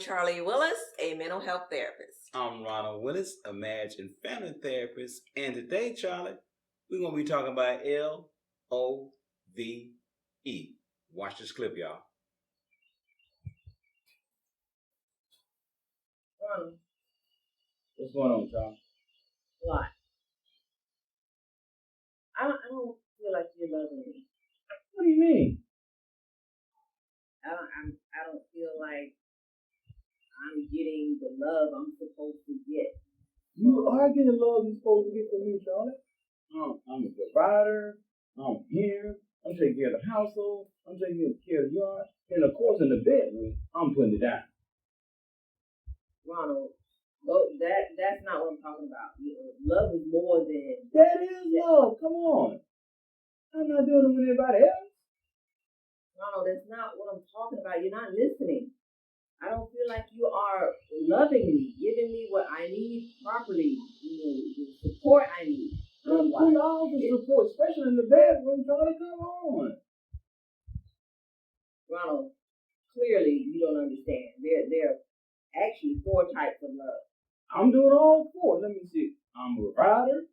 Charley Willis, a mental health therapist. I'm Ronald Willis, a marriage and family therapist. And today, Charlie, we're going to be talking about L-O-V-E. Watch this clip, y'all. What's going on, Charlie? What? I don't feel like you're loving me. What do you mean? I don't feel like I'm getting the love I'm supposed to get. You are getting the love you're supposed to get from me, Charlie. I'm a provider. I'm here. I'm taking care of the household. I'm taking care of the yard. And of course, in the bedroom, I'm putting it down. Ronald, that's not what I'm talking about. Love is more than... That is love. Come on. I'm not doing it with anybody else. Ronald, that's not what I'm talking about. You're not listening. I don't feel like you are loving me, giving me what I need properly, the support I need. I'm putting all the support, especially in the bedroom, Charlie. Come on. Ronald, clearly you don't understand. There are actually 4 types of love. I'm doing all 4. Let me see. I'm a provider.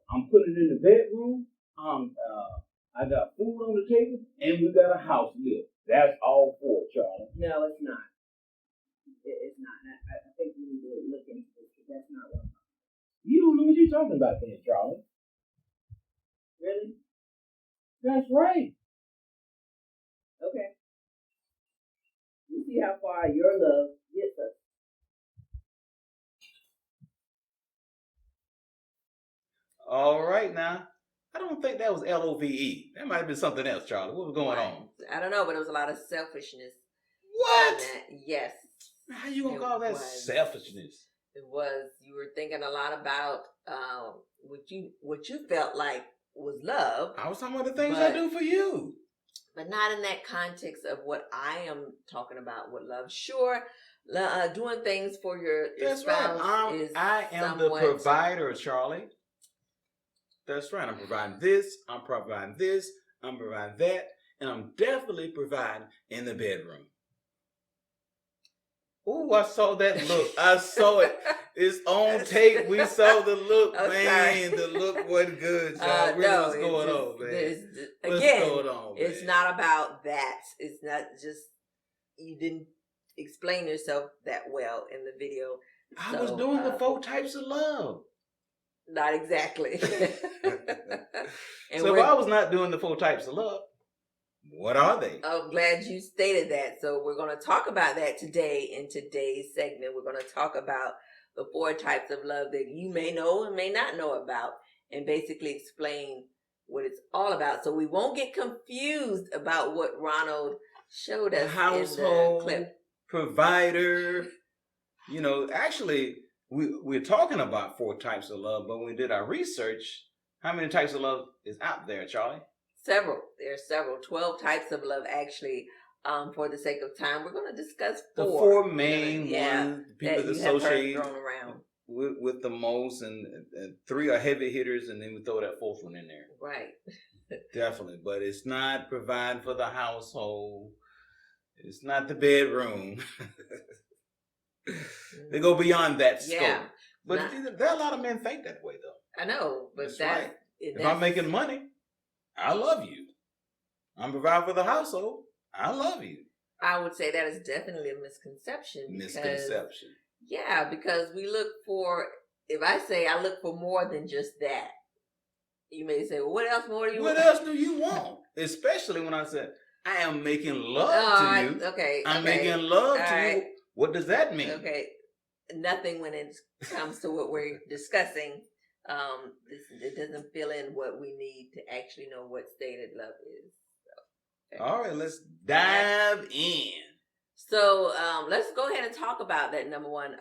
I'm putting it in the bedroom. I got food on the table, and we got a house to live. That's all 4, Charlie. No, it's not. It's not. I think we need to look into this, because that's not what I'm talking about. You don't know what you're talking about then, Charlie. Really? That's right. Okay. We'll see how far your love gets us. All right, now. I don't think that was L-O-V-E. That might have been something else, Charlie. What was going on? I don't know, but it was a lot of selfishness. What? Yes. How you gonna call that selfishness? It was. You were thinking a lot about what you felt like was love. I was talking about the things I do for you. But not in that context of what I am talking about with love. Sure, doing things for your spouse. I am the provider, Charlie. That's right. I'm providing this. I'm providing this. I'm providing that. And I'm definitely providing in the bedroom. Ooh, I saw that look. I saw it. It's on tape. We saw the look, man. The look wasn't good, y'all. Really, what's going on, man? What's going on, man? It's not about that. It's not just, you didn't explain yourself that well in the video. I was doing the 4 types of love. Not exactly. So if I was not doing the 4 types of love, what are they? I'm glad you stated that. So we're going to talk about that today in today's segment. We're going to talk about the 4 types of love that you may know and may not know about, and basically explain what it's all about. So we won't get confused about what Ronald showed us household, in the clip. Provider. You know, actually, we're talking about 4 types of love, but when we did our research, how many types of love is out there, Charlie? Several. There are several. 12 types of love, actually. For the sake of time, we're going to discuss 4. The 4 main ones people associate thrown around with the most, and 3 are heavy hitters, and then we throw that 4th one in there. Right. Definitely, but it's not providing for the household. It's not the bedroom. They go beyond that scope. Yeah, but there are a lot of men think that way, though. I know, but that's right. If I'm making money, I love you. I'm providing for the household. I love you. I would say that is definitely a misconception. Because we look for, if I say I look for more than just that, you may say, well, what else more do you want? What else do you want? Especially when I said, I am making love to you. Okay. I'm making love to you. What does that mean? Okay. Nothing when it comes to what we're discussing. It doesn't fill in what we need to actually know what stated love is. So, okay. All right, let's dive in. So let's go ahead and talk about that. Number one,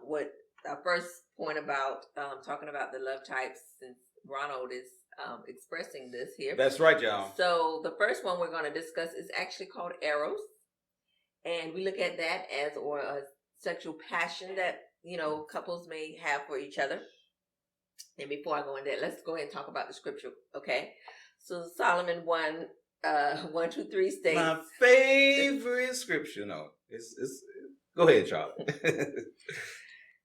what our first point about talking about the love types, since Ronald is expressing this here. That's right, y'all. So the first one we're going to discuss is actually called Eros. And we look at that as a sexual passion that, couples may have for each other. And before I go into that, let's go ahead and talk about the scripture, okay? So Solomon 1:2-3 states. My favorite scripture. No, it's Go ahead, Charlie.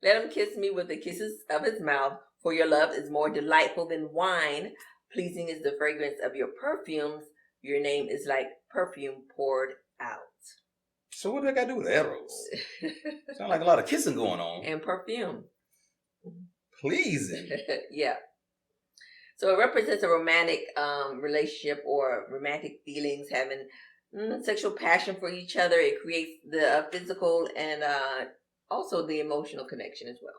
Let him kiss me with the kisses of his mouth, for your love is more delightful than wine. Pleasing is the fragrance of your perfumes. Your name is like perfume poured out. So what do I got to do with Eros? Sound like a lot of kissing going on. And perfume. Pleasing. Yeah. So it represents a romantic relationship or romantic feelings, having sexual passion for each other. It creates the physical and also the emotional connection as well.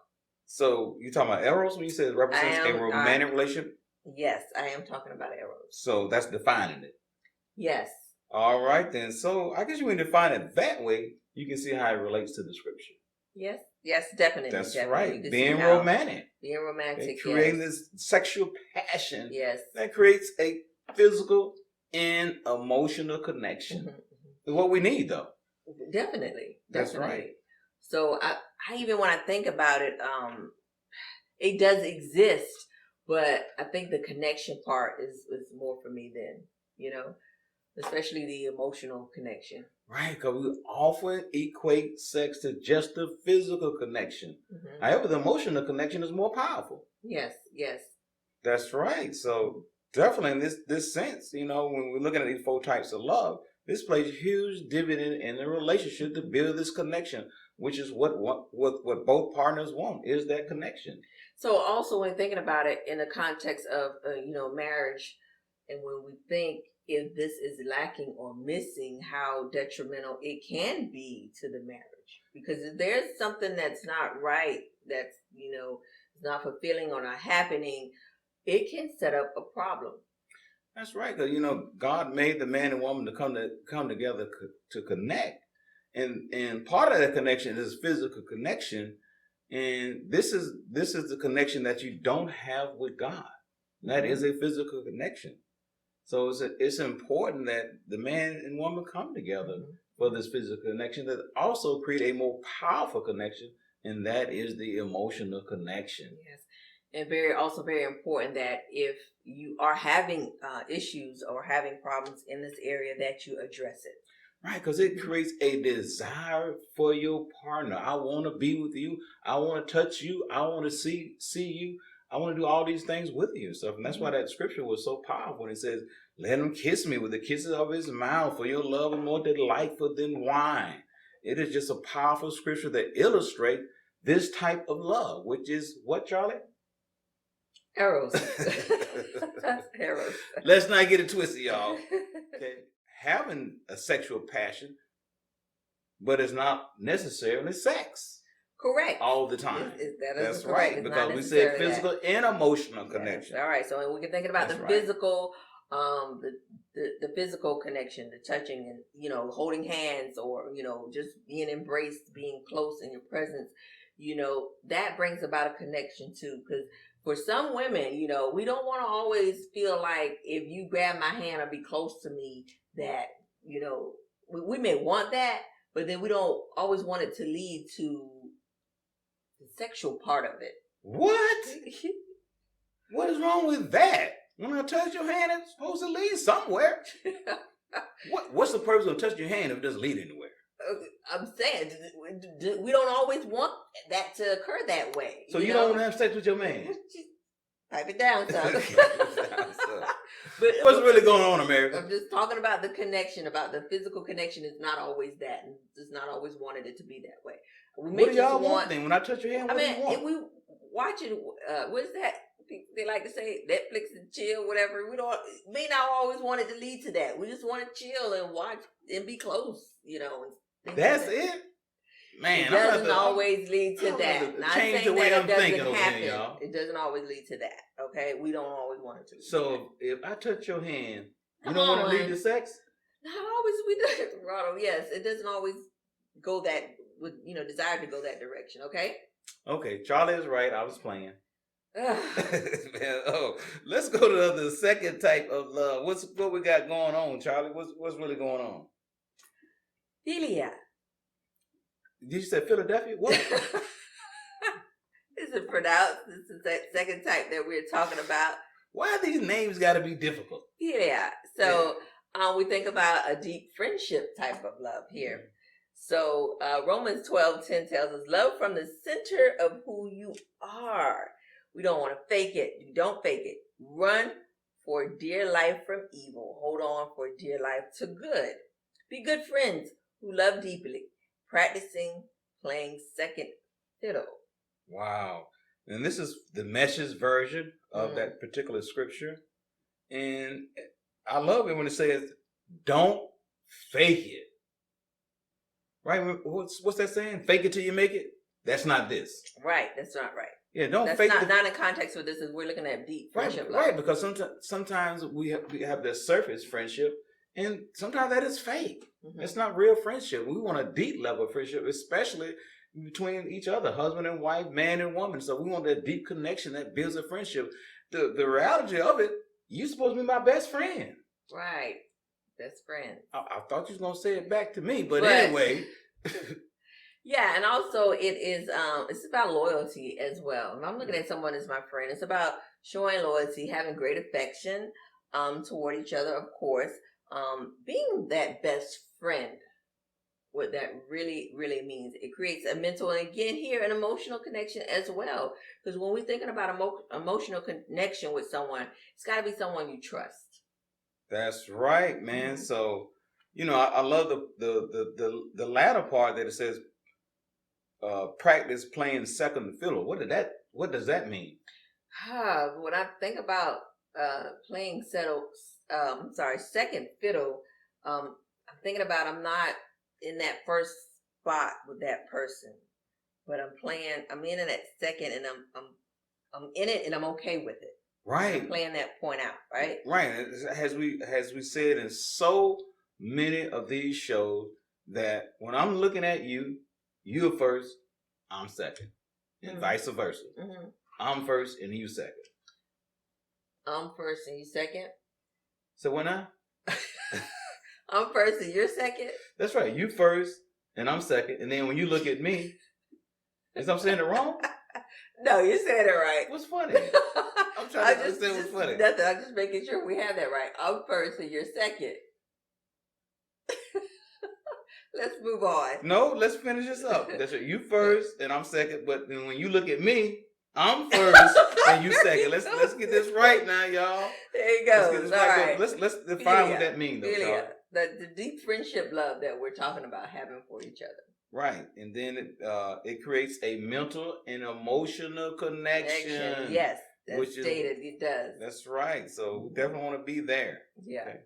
So you talking about Eros when you said it represents a romantic relationship? Yes, I am talking about Eros. So that's defining it. Yes. All right then. So I guess you can define it that way. You can see how it relates to the scripture. Yes. Yes, definitely. That's definitely. right. Being romantic. Being romantic. Creating this sexual passion. Yes. That creates a physical and emotional connection. Mm-hmm. What we need, though. Definitely. That's right. So I even when I think about it, it does exist, but I think the connection part is more for me than, especially the emotional connection. Right, because we often equate sex to just the physical connection. Mm-hmm. However, the emotional connection is more powerful. Yes. That's right. So definitely in this sense, when we're looking at these 4 types of love, this plays a huge dividend in the relationship to build this connection, which is what both partners want, is that connection. So also when thinking about it in the context of, marriage, and when we think if this is lacking or missing, how detrimental it can be to the marriage. Because if there's something that's not right, that's, not fulfilling or not happening, it can set up a problem. That's right. Because, God made the man and woman to come together to connect. And part of that connection is physical connection. And this is the connection that you don't have with God. That is a physical connection. So it's important that the man and woman come together for this physical connection that also create a more powerful connection, and that is the emotional connection. Yes, and very important that if you are having issues or having problems in this area, that you address it. Right, because it creates a desire for your partner. I want to be with you. I want to touch you. I want to see you. I want to do all these things with you and stuff. And that's why that scripture was so powerful. And it says, let him kiss me with the kisses of his mouth, for your love is more delightful than wine. It is just a powerful scripture that illustrates this type of love, which is what, Charlie? Eros. Eros. Let's not get it twisted, y'all. Okay. Having a sexual passion, but it's not necessarily sex. Correct. All the time. That's right. Because we said physical and emotional connection. Yes. All right. So we can think about the physical, the physical connection, the touching and, holding hands or, just being embraced, being close in your presence, that brings about a connection too. Because for some women, we don't want to always feel like if you grab my hand or be close to me that, we may want that, but then we don't always want it to lead to the sexual part of it. What? What is wrong with that? When I touch your hand, it's supposed to lead somewhere. What's the purpose of touching your hand if it doesn't lead anywhere? I'm saying we don't always want that to occur that way. So you don't want to have sex with your man? Pipe it down, son. But what's really going on, America? I'm just talking about the connection, about the physical connection. Is not always that, and it's not always wanted it to be that way. What do y'all want then? When I touch your hand, what do you want? If we watching, what is that? They like to say Netflix and chill, whatever. We may not always want it to lead to that. We just want to chill and watch and be close, That's it. Man, it doesn't always lead to that. Not change saying the way that I'm it thinking doesn't over happen. here, y'all. It doesn't always lead to that. Okay, we don't always want it to. So if I touch your hand, you don't want to lead to sex? Not always. We do, Ronald. Yes, it doesn't always go that with desire to go that direction. Okay. Okay, Charlie is right. I was playing. Man, let's go to the second type of love. What we got going on, Charlie? What's really going on? Philia. Did you say Philadelphia? What? Is it pronounced? This is that second type that we're talking about. Why these names got to be difficult? Yeah. So we think about a deep friendship type of love here. So Romans 12:10 tells us, love from the center of who you are. We don't want to fake it. You don't fake it. Run for dear life from evil. Hold on for dear life to good. Be good friends who love deeply, practicing playing second fiddle. Wow. And this is the Message version of that particular scripture. And I love it when it says, don't fake it. Right? What's that saying? Fake it till you make it? That's not this. Right. That's not right. Yeah, don't That's fake it. not in context with this. Is we're looking at deep friendship. Right, because sometimes we have this surface friendship, and sometimes that is fake. Mm-hmm. It's not real friendship. We want a deep level of friendship, especially between each other, husband and wife, man and woman. So we want that deep connection that builds a friendship. The reality of it, you're supposed to be my best friend. Right. Best friend. I thought you was gonna say it back to me, but anyway. Yeah, and also it is it's about loyalty as well. If I'm looking at someone as my friend, it's about showing loyalty, having great affection toward each other, of course. Being that best friend, what that really, really means. It creates a mental and again here an emotional connection as well. Because when we're thinking about emotional connection with someone, it's gotta be someone you trust. That's right, man. Mm-hmm. So, I love the latter part that it says practice playing second fiddle. What does that mean? When I think about playing second fiddle, I'm thinking about I'm not in that first spot with that person, but I'm in that second, and I'm in it, and I'm okay with it. Right. I'm playing that point out, right? Right. As we said in so many of these shows, that when I'm looking at you, you're first, I'm second, and vice versa. Mm-hmm. I'm first and you second. I'm first and you second. So when I'm first and you're second. That's right. You first and I'm second, and then when you look at me, is I'm saying it wrong? No, you said it right. What's funny? I'm trying to understand what's funny. Nothing. I'm just making sure we have that right. I'm first and you're second. Let's move on. No, let's finish this up. That's right. You first and I'm second, but then when you look at me, I'm first and you second. Let's get this right now, y'all. There you go. Let's define what that means, though. Philia, the deep friendship love that we're talking about having for each other. Right, and then it creates a mental and emotional connection. Yes, that's stated. It does. That's right. So we definitely want to be there. Yeah. Okay.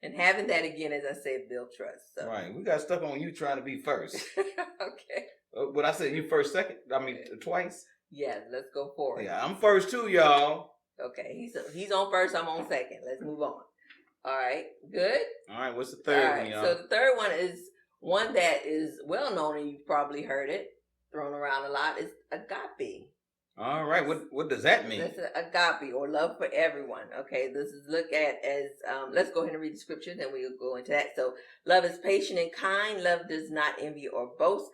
And having that again, as I said, build trust. So. Right. We got stuck on you trying to be first. Okay. But I said you first, second. I mean twice. Yeah. Let's go forward. Yeah, I'm first too, y'all. Okay. He's on first. I'm on second. Let's move on. All right. Good. All right. What's the third one, y'all? So the third one is one that is well known, and you've probably heard it thrown around a lot. It's agape. All right. What does that mean? That's agape, or love for everyone. Okay, this is looked at as, let's go ahead and read the scripture, then we'll go into that. So love is patient and kind. Love does not envy or boast.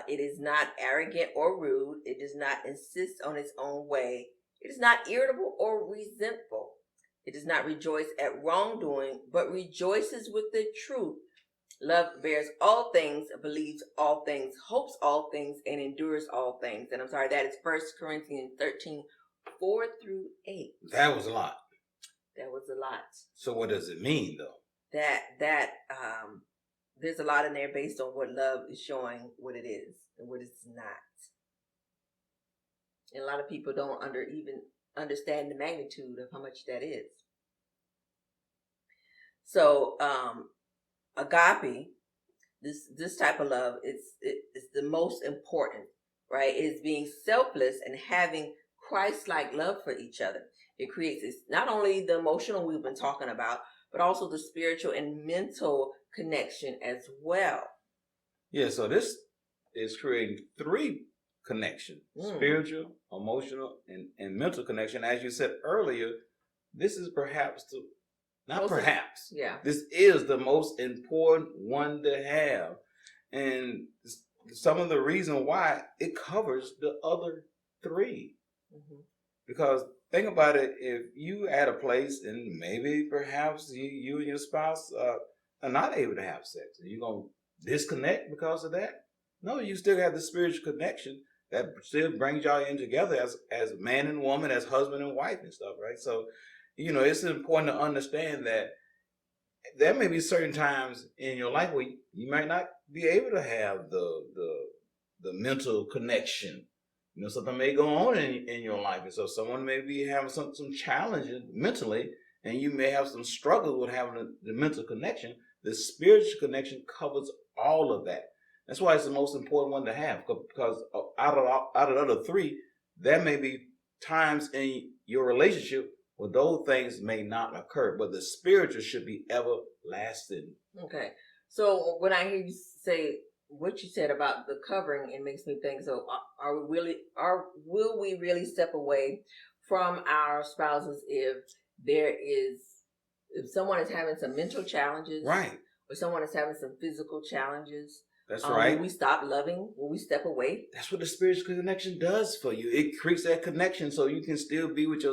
It is not arrogant or rude. It does not insist on its own way. It is not irritable or resentful. It does not rejoice at wrongdoing, but rejoices with the truth. Love bears all things, believes all things, hopes all things, and endures all things. And that is 1 Corinthians 13, 4-8. That was a lot. That was a lot. So what does it mean, though? That there's a lot in there based on what love is showing, what it is and what it's not. And a lot of people don't even understand the magnitude of how much that is. So, agape, this type of love, it's the most important, right? It is being selfless and having Christ-like love for each other. It creates not only the emotional we've been talking about, but also the spiritual and mental connection as well. Yeah, so this is creating three connections: spiritual, emotional, and mental connection. As you said earlier, this is this is the most important one to have. And some of the reason why it covers the other three. Mm-hmm. Because think about it, if you at a place and maybe perhaps you and your spouse are not able to have sex, and you're going to disconnect because of that? No, you still have the spiritual connection that still brings y'all in together as man and woman, as husband and wife and stuff, right? So, it's important to understand that there may be certain times in your life where you might not be able to have the mental connection. Something may go on in your life, and so someone may be having some challenges mentally, and you may have some struggle with having the mental connection. The spiritual connection covers all of that. That's why it's the most important one to have, because out of the other three, there may be times in your relationship where those things may not occur, but the spiritual should be everlasting. Okay. So when I hear you say what you said about the covering, it makes me think, so will we really step away from our spouses if someone is having some mental challenges, right, or someone is having some physical challenges? That's right. Will we stop loving? Will we step away? That's what the spiritual connection does for you. It creates that connection so you can still be with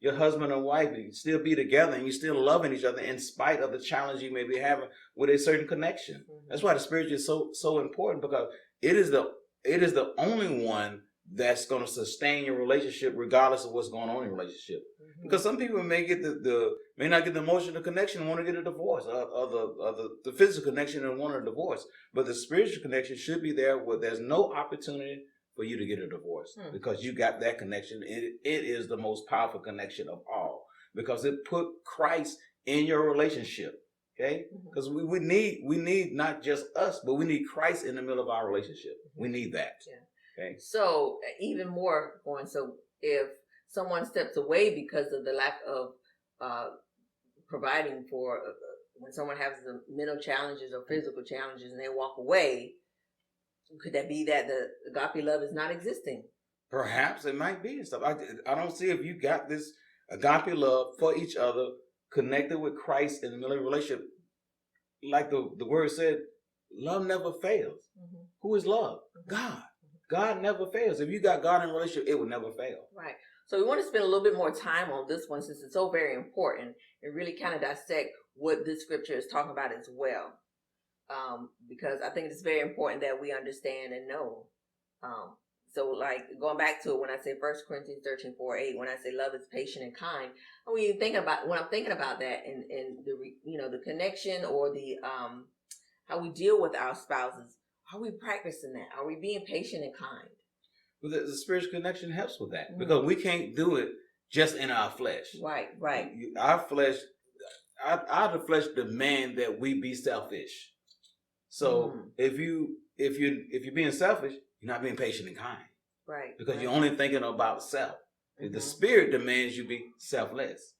your husband and wife, and you still be together, and you're still loving each other in spite of the challenge you may be having with a certain connection. Mm-hmm. That's why the spiritual is so important, because it is the only one that's going to sustain your relationship regardless of what's going on in your relationship. Mm-hmm. Because some people may get may not get the emotional connection and want to get a divorce, or the physical connection and want a divorce. But the spiritual connection should be there where there's no opportunity for you to get a divorce, because you got that connection. It is the most powerful connection of all, because it put Christ in your relationship. Okay, because we need not just us, but we need Christ in the middle of our relationship. We need that. Yeah. Okay. So even more going. So if someone steps away because of the lack of providing for, when someone has the mental challenges or physical challenges and they walk away, could that be that the agape love is not existing? Perhaps it might be and stuff. I don't see if you got this agape love for each other, connected with Christ in the middle of a relationship. Like the word said, love never fails. Mm-hmm. Who is love? Mm-hmm. God. God never fails. If you got God in a relationship, it will never fail. Right. So we want to spend a little bit more time on this one, since it's so very important, and really kind of dissect what this scripture is talking about as well. Because I think it's very important that we understand and know. So like going back to it, when I say 1 Corinthians 13:4-8, when I say love is patient and kind, when I'm thinking about that and the connection, or the how we deal with our spouses, are we practicing that? Are we being patient and kind? Well, the spiritual connection helps with that, because we can't do it just in our flesh. Right. Our flesh, our flesh demand that we be selfish. So if you're being selfish, you're not being patient and kind. Right. Because you're only thinking about self. The spirit demands you be selfless.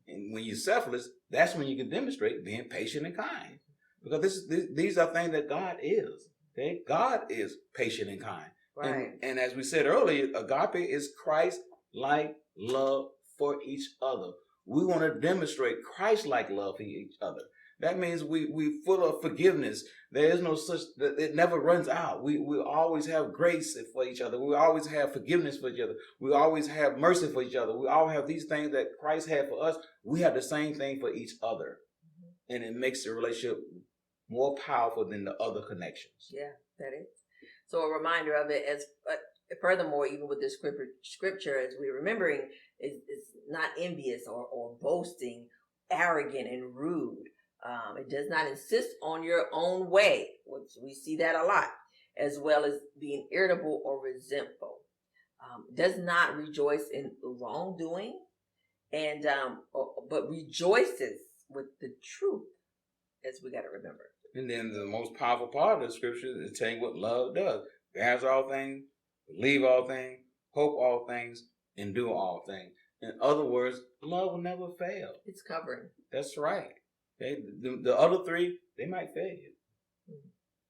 And when you're selfless, that's when you can demonstrate being patient and kind. Because these are things that God is. Okay? God is patient and kind. Right. And as we said earlier, agape is Christ-like love for each other. We want to demonstrate Christ-like love for each other. That means we full of forgiveness. There is no such, it never runs out. We always have grace for each other. We always have forgiveness for each other. We always have mercy for each other. We all have these things that Christ had for us. We have the same thing for each other. And it makes the relationship more powerful than the other connections. Yeah, that is. So a reminder of it, as furthermore, even with this scripture, as we're remembering, is not envious or boasting, arrogant and rude. It does not insist on your own way, which we see that a lot, as well as being irritable or resentful. Does not rejoice in wrongdoing, but rejoices with the truth, as we got to remember. And then the most powerful part of the scripture is telling what love does. Bears all things, believe all things, hope all things, endure all things. In other words, love will never fail. It's covering. That's right. Okay? The other three, they might fail you.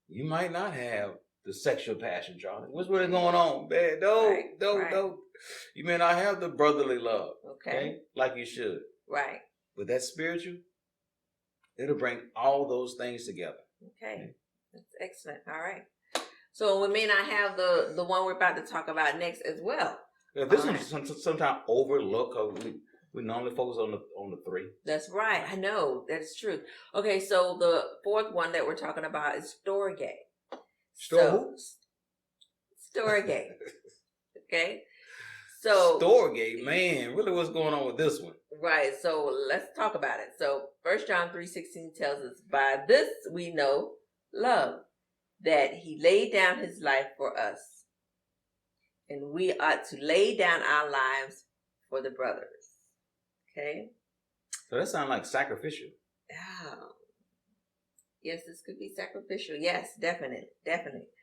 You might not have the sexual passion, Charlie. What's really going on, man? Don't. You may not have the brotherly love. Okay? Like you should. Right. But that spiritual, it'll bring all those things together. Okay. That's excellent. All right. So we may not have the one we're about to talk about next as well. Yeah, this one's sometimes overlooked. We normally focus on the 3. That's right. I know. That's true. Okay, so the fourth one that we're talking about is Storge. Storge. Okay. So Storge, man, really what's going on with this one? Right. So let's talk about it. So 1 John 3:16 tells us, by this we know love, that he laid down his life for us. And we ought to lay down our lives for the brothers. Okay? So that sounds like sacrificial. Oh. Yes, this could be sacrificial. Yes, definitely.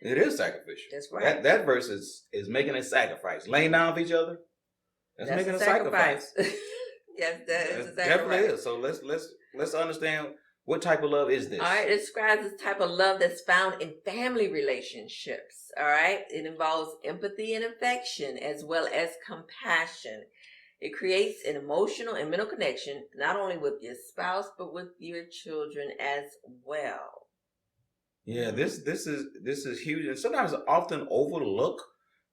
It is sacrificial. That's right. That verse is making a sacrifice. Laying down for each other. That's making a sacrifice. Yes, that is a sacrifice. Definitely is. So let's understand what type of love is this. All right, it describes this type of love that's found in family relationships. All right, it involves empathy and affection as well as compassion. It creates an emotional and mental connection not only with your spouse but with your children as well. Yeah, this is huge, and sometimes often overlooked.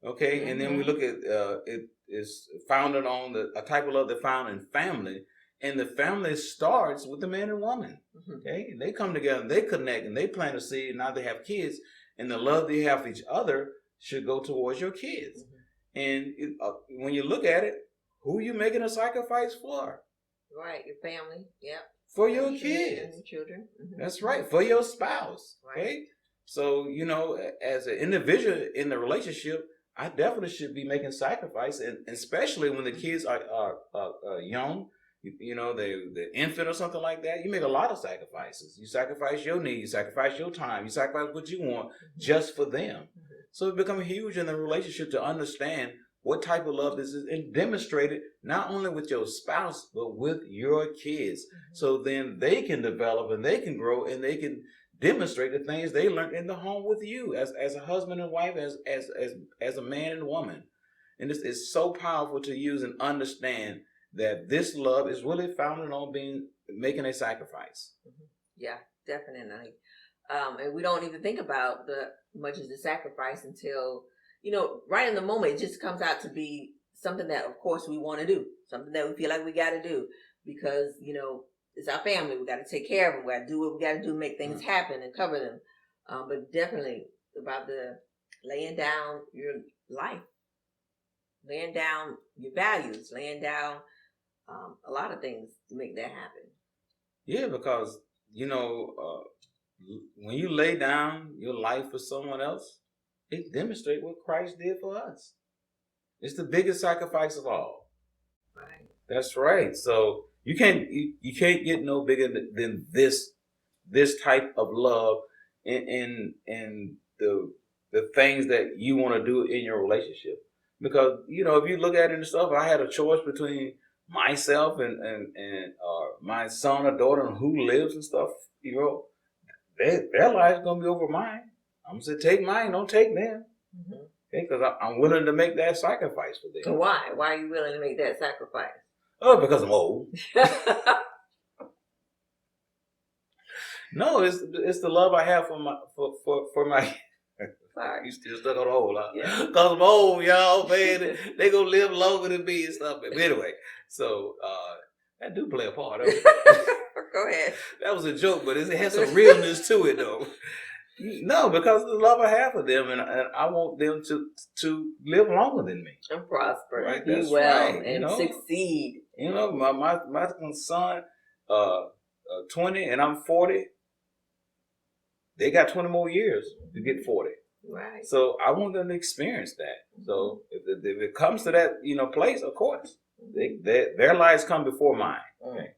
Okay, and then we look at it is founded on a type of love that's found in family, and the family starts with the man and woman. Okay, and they come together, and they connect, and they plant a seed, and now they have kids, and the love they have for each other should go towards your kids. And when you look at it, who you making a sacrifice for? Right, your family. Yep. For your kids. And your children. That's right. For your spouse. Right. Okay. So, as an individual in the relationship, I definitely should be making sacrifice, and especially when the kids are young, the infant or something like that. You make a lot of sacrifices. You sacrifice your needs, you sacrifice your time, you sacrifice what you want just for them. So it becomes huge in the relationship to understand what type of love this is, and demonstrate it not only with your spouse but with your kids. So then they can develop and they can grow and they can demonstrate the things they learned in the home with you as a husband and wife, as a man and woman. And this is so powerful to use and understand that this love is really founded on making a sacrifice. Yeah, definitely. And we don't even think about much of the sacrifice until, right in the moment, it just comes out to be something that, of course, we want to do, something that we feel like we got to do because, it's our family. We got to take care of them. We got to do what we got to do, make things happen and cover them. But definitely about the laying down your life, laying down your values, laying down a lot of things to make that happen. Yeah, because, when you lay down your life for someone else, it demonstrates what Christ did for us. It's the biggest sacrifice of all. Right. That's right. So you can't get no bigger than this type of love in the things that you want to do in your relationship. Because if you look at it and stuff, I had a choice between myself and my son or daughter and who lives and stuff. Their life's gonna be over mine. I'm gonna say take mine, don't take them. Okay, because I'm willing to make that sacrifice for them. So why? Why are you willing to make that sacrifice? Oh, because I'm old. No, it's the love I have for my. Sorry. You still stuck on the old, huh? Yeah. Because I'm old, y'all, man. They gonna live longer than me and stuff. But anyway, so that do play a part. Go ahead. That was a joke, but it has some realness to it, though. No, because of the love I have for them, and I want them to live longer than me. And prosper, right? do well, right. And succeed. My son, 20, and I'm 40. They got 20 more years to get 40. Right. So I want them to experience that. So if it comes to that, place, of course, their lives come before mine. Okay.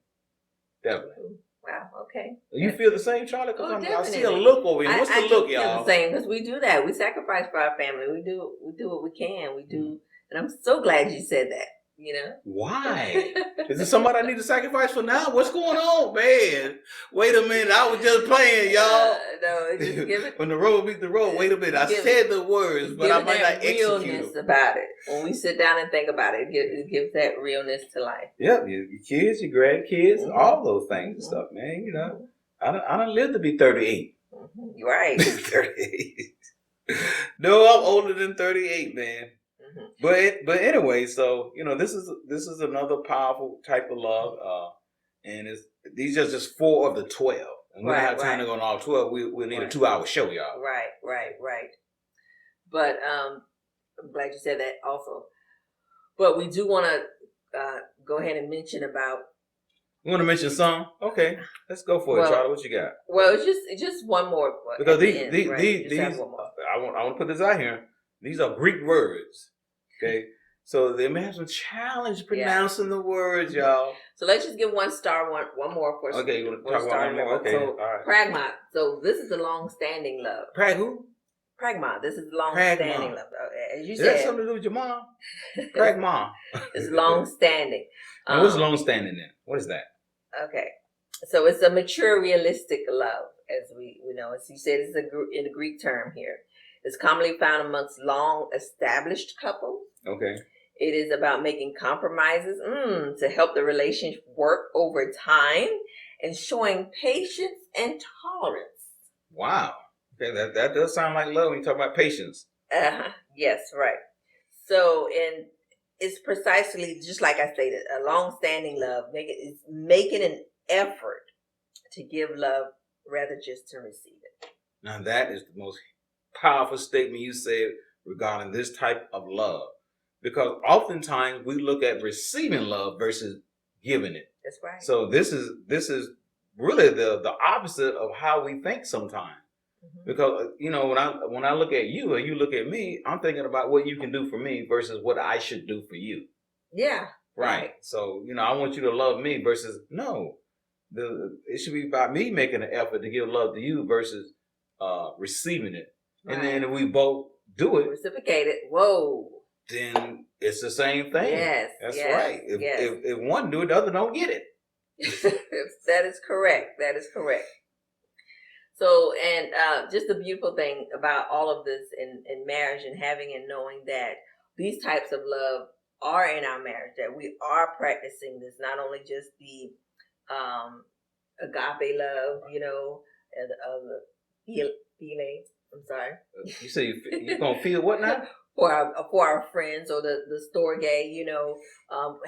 Definitely. Wow. Okay. You feel the same, Charlie? Because I see a definitely. look over here. What's the look, y'all? I feel the same because we do that. We sacrifice for our family. We do what we can. We do, and I'm so glad you said that. Why? Is there somebody I need to sacrifice for now? What's going on, man? Wait a minute. I was just playing, y'all. No, just give it. When the road meets the road. Wait a minute. I said the words, but I might not execute realness about it. When we sit down and think about it, it gives that realness to life. Yep, your kids, your grandkids, all those things and stuff, man. I don't live to be 38. Right. 38. No, I'm older than 38, man. But anyway, so this is another powerful type of love, and these are just 4 of the 12. And we don't have time to go on all 12. We need a 2-hour show, y'all. Right. But I'm glad you said that also. But we do want to go ahead and mention about. You want to mention some? Okay, let's go for it, Charlie. What you got? Well, it's just one more. Because these I want to put this out here. These are Greek words. Okay, so they may have some challenge pronouncing the words, y'all. So let's just give one more for. Okay, you want to talk about one more? Okay, so, all right. Pragma. So this is the long-standing love. Pragma. This is long-standing love. As you said. Is that something to do with your mom? Pragma. It's long-standing. Now, what's long-standing then? What is that? Okay. So it's a mature, realistic love, as we know. As you said, it's in a Greek term here. It's commonly found amongst long-established couples. Okay. It is about making compromises to help the relationship work over time and showing patience and tolerance. Wow. Okay, that does sound like love when you talk about patience. Yes, right. So, and it's precisely just like I stated, a long-standing love. It's making an effort to give love rather just to receive it. Now that is the most powerful statement you said regarding this type of love, because oftentimes we look at receiving love versus giving it. That's right. So this is really the opposite of how we think sometimes. Because when I look at you or you look at me, I'm thinking about what you can do for me versus what I should do for you. Yeah. Right. So I want you to love me versus no. It should be about me making an effort to give love to you versus receiving it. Right. And then if we both do it, reciprocate it. Whoa. Then it's the same thing. Yes. That's right. If one do it, the other don't get it. That is correct. So, and just the beautiful thing about all of this in marriage and having and knowing that these types of love are in our marriage, that we are practicing this, not only just the agape love, the Philia. I'm sorry. You say you're going to feel what now? For our friends, or the Storge,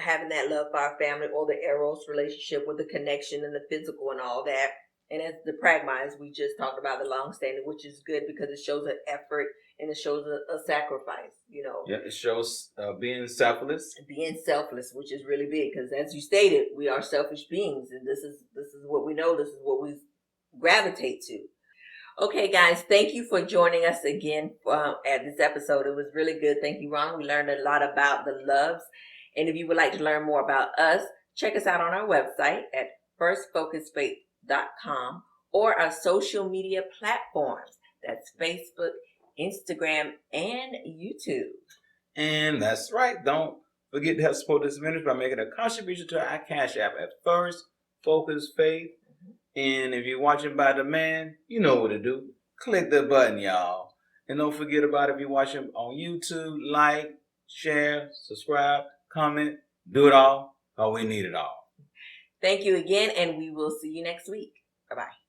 having that love for our family, or the Eros relationship with the connection and the physical and all that. And as the Pragma, as we just talked about, the long-standing, which is good because it shows an effort and it shows a sacrifice, Yeah, it shows being selfless. Being selfless, which is really big because, as you stated, we are selfish beings, and this is what we know. This is what we gravitate to. Okay, guys, thank you for joining us again at this episode. It was really good. Thank you, Ron. We learned a lot about the loves. And if you would like to learn more about us, check us out on our website at firstfocusfaith.com or our social media platforms. That's Facebook, Instagram, and YouTube. And that's right. Don't forget to help support this ministry by making a contribution to our Cash App at First Focus Faith. And if you're watching by demand, you know what to do. Click the button, y'all. And don't forget about if you're watching on YouTube, like, share, subscribe, comment, do it all. We need it all. Thank you again, and we will see you next week. Bye-bye.